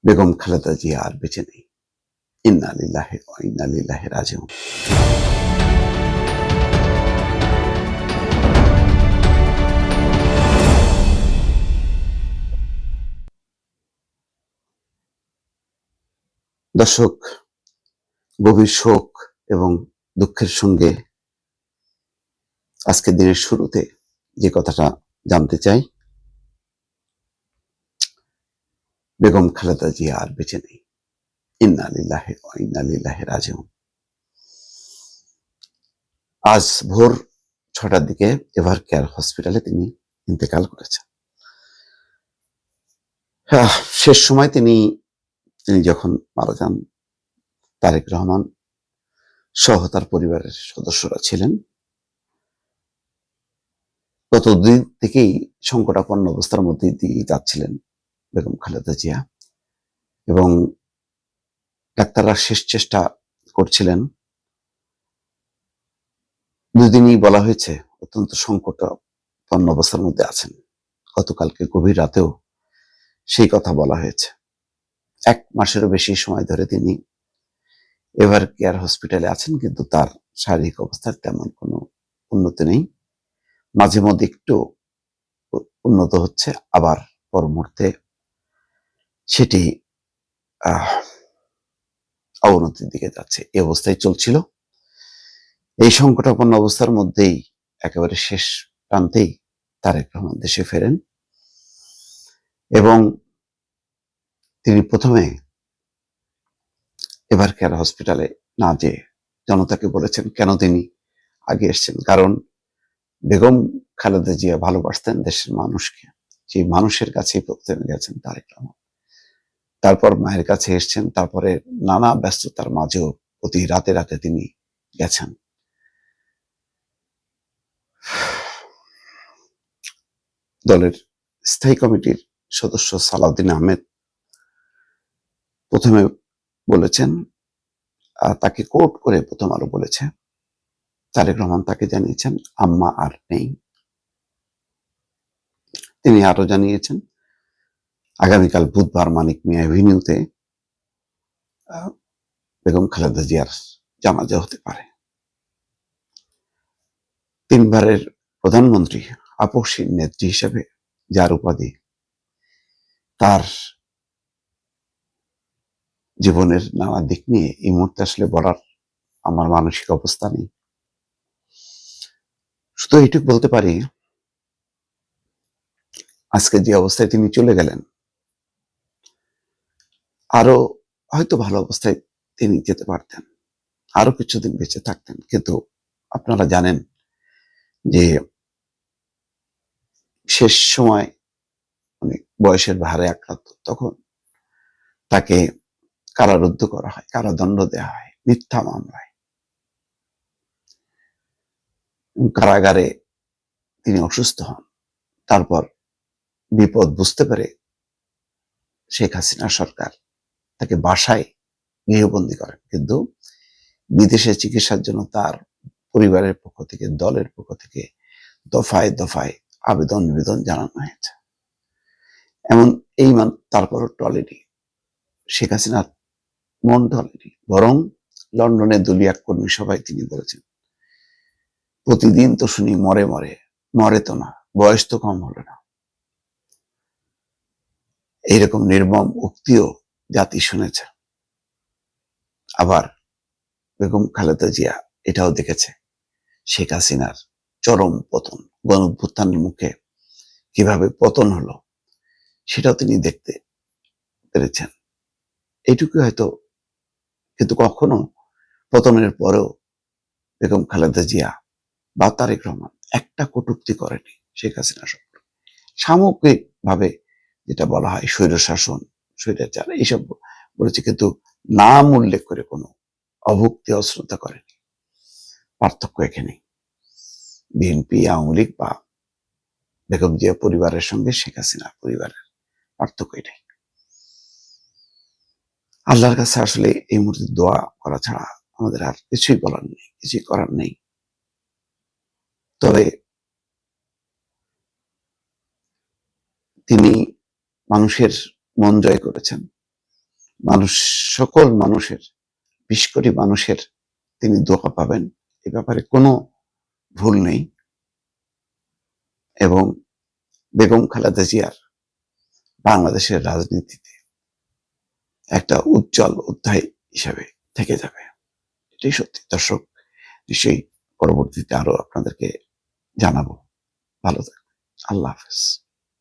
বেগম খালেদা জিয়া আর বেঁচে নেই। ইন্না লিল্লাহি ওয়া ইন্না ইলাইহি রাজিউন। দর্শক, গভীর শোক এবং দুঃখের সঙ্গে আজকের দিনের শুরুতে যে কথাটা জানতে চাই, বেগম খালেদা জিয়া আর বেঁচে নেই। ইন্না লিল্লাহি ওয়া ইন্না ইলাইহি রাজিউন। আজ ভোর 6টার দিকে এভার কেয়ার হসপিটালে তিনি ইন্তেকাল করেছেন। শেষ সময় তিনি যখন মারা যান, তারেক রহমান সহ তার পরিবারের সদস্যরা ছিলেন। গত দুদিন থেকেই সংকটাপন্ন অবস্থার মধ্যে দিয়ে যাচ্ছিলেন বেগম খালেদা জিয়া, এবং ডাক্তাররা শেষ চেষ্টা করছিলেন। দুদিনই বলা হয়েছে অত্যন্ত সংকটাপন্ন অবস্থার মধ্যে আছেন। গতকালকে গভীর রাতেও সেই কথা বলা হয়েছে। 1 মাসেরও বেশি সময় ধরে তিনি এভার কেয়ার হসপিটালে আছেন, কিন্তু তার শারীরিক অবস্থার তেমন কোনো উন্নতি নেই। মাঝে মধ্যে একটু উন্নত হচ্ছে, আবার পর মুহূর্তে সেটি অবনতির দিকে যাচ্ছে। এই অবস্থায় চলছিল। এই সংকটাপন্ন অবস্থার মধ্যেই একেবারে শেষ প্রান্তেই তারেক রহমান দেশে ফেরেন, এবং তিনি প্রথমে এভার কেয়ার হসপিটালে না যেয়ে জনতাকে বলেছেন কেন তিনি আগে এসছেন। কারণ বেগম খালেদা জিয়া ভালোবাসতেন দেশের মানুষকে, সেই মানুষের কাছেই প্রথমে গেছেন তারেক রহমান। তারপর মায়ের কাছে এসছেন, তারপরে নানা ব্যস্ততার মাঝেও প্রতি রাতে রাতে তিনি গেছেন। দলের স্থায়ী কমিটির সদস্য সালাউদ্দিন আহমেদ প্রথমে বলেছেন, তাকে কোট করে প্রথম আলো বলেছে, তারেক রহমান তাকে জানিয়েছেন আম্মা আর নেই। তিনি আরো জানিয়েছেন আগামীকাল বুধবার মানিক মিয়া এভিনিউতে বেগম খালেদা জিয়ার জানাজা হতে পারে। 3বারের প্রধানমন্ত্রী, আপসহীন নেত্রী হিসেবে যার উপাধি, তার জীবনের নানা দিক নিয়ে এই মুহূর্তে আসলে বলার আমার মানসিক অবস্থা নেই। শুধু এইটুকু বলতে পারি, আজকে যে অবস্থায় তিনি চলে গেলেন, আরো হয়তো ভালো অবস্থায় তিনি যেতে পারতেন, আরো কিছুদিন বেঁচে থাকতেন। কিন্তু আপনারা জানেন যে শেষ সময় অনেক বয়সের ভারে আক্রান্ত, তখন তাকে কারারুদ্ধ করা হয়, কারাদণ্ড দেওয়া হয় মিথ্যা মামলায়। কারাগারে তিনি অসুস্থ হন। তারপর বিপদ বুঝতে পেরে শেখ হাসিনা সরকার তাকে বাসায় গৃহবন্দী করেন, কিন্তু বিদেশে চিকিৎসার জন্য তার পরিবারের পক্ষ থেকে, দলের পক্ষ থেকে দফায় দফায় আবেদন নিবেদন জানানো হয়েছে। এমন এই তারপরও টলেনি, শেখ হাসিনার মন টলেনি, বরং লন্ডনে দলীয় এক কর্মী সভায় তিনি বলেছেন, প্রতিদিন তো শুনি মরে মরে, মরে তো না, বয়স তো কম হলো না। এইরকম নির্মম উক্তিও জাতি শুনেছে। আবার বেগম খালেদা জিয়া এটাও দেখেছে শেখ হাসিনার চরম পতন, গণঅভ্যুত্থানের মুখে কিভাবে পতন হলো, সেটাও তিনি দেখতে পেরেছেন। এইটুকু হয়তো, কিন্তু কখনো পতনের পরেও বেগম খালেদা জিয়া বা তারেক রহমান একটা কটূক্তি করেনি শেখ হাসিনা সম্পর্কে। সামগ্রিক ভাবে যেটা বলা হয় স্বৈরশাসন, স্বৈরাচার, এইসব বলেছে, কিন্তু নাম উল্লেখ করে কোনো অভুক্তি অশ্রদ্ধা করেনি। পার্থক্য এখানে বিএনপি, আওয়ামী লীগ বা বেগম জিয়া পরিবারের সঙ্গে শেখ হাসিনা পরিবারের পার্থক্য এটাই। আল্লাহর কাছে আসলে এই মুহূর্তে দোয়া করা ছাড়া আমাদের আর কিছুই বলার নেই, কিছুই করার নেই। তবে তিনি মানুষের মন জয় করেছেন, মানুষ, সকল মানুষের, 20 কোটি মানুষের তিনি দোয়া পাবেন, এ ব্যাপারে কোনো ভুল নেই। এবং বেগম খালেদা জিয়ার বাংলাদেশের রাজনীতিতে একটা উজ্জ্বল অধ্যায় হিসাবে থেকে যাবে, এটাই সত্যি। দর্শক, নিশ্চয়ই পরবর্তীতে আরো আপনাদেরকে জানাবো। ভালো থাকবেন। আল্লাহ হাফেজ।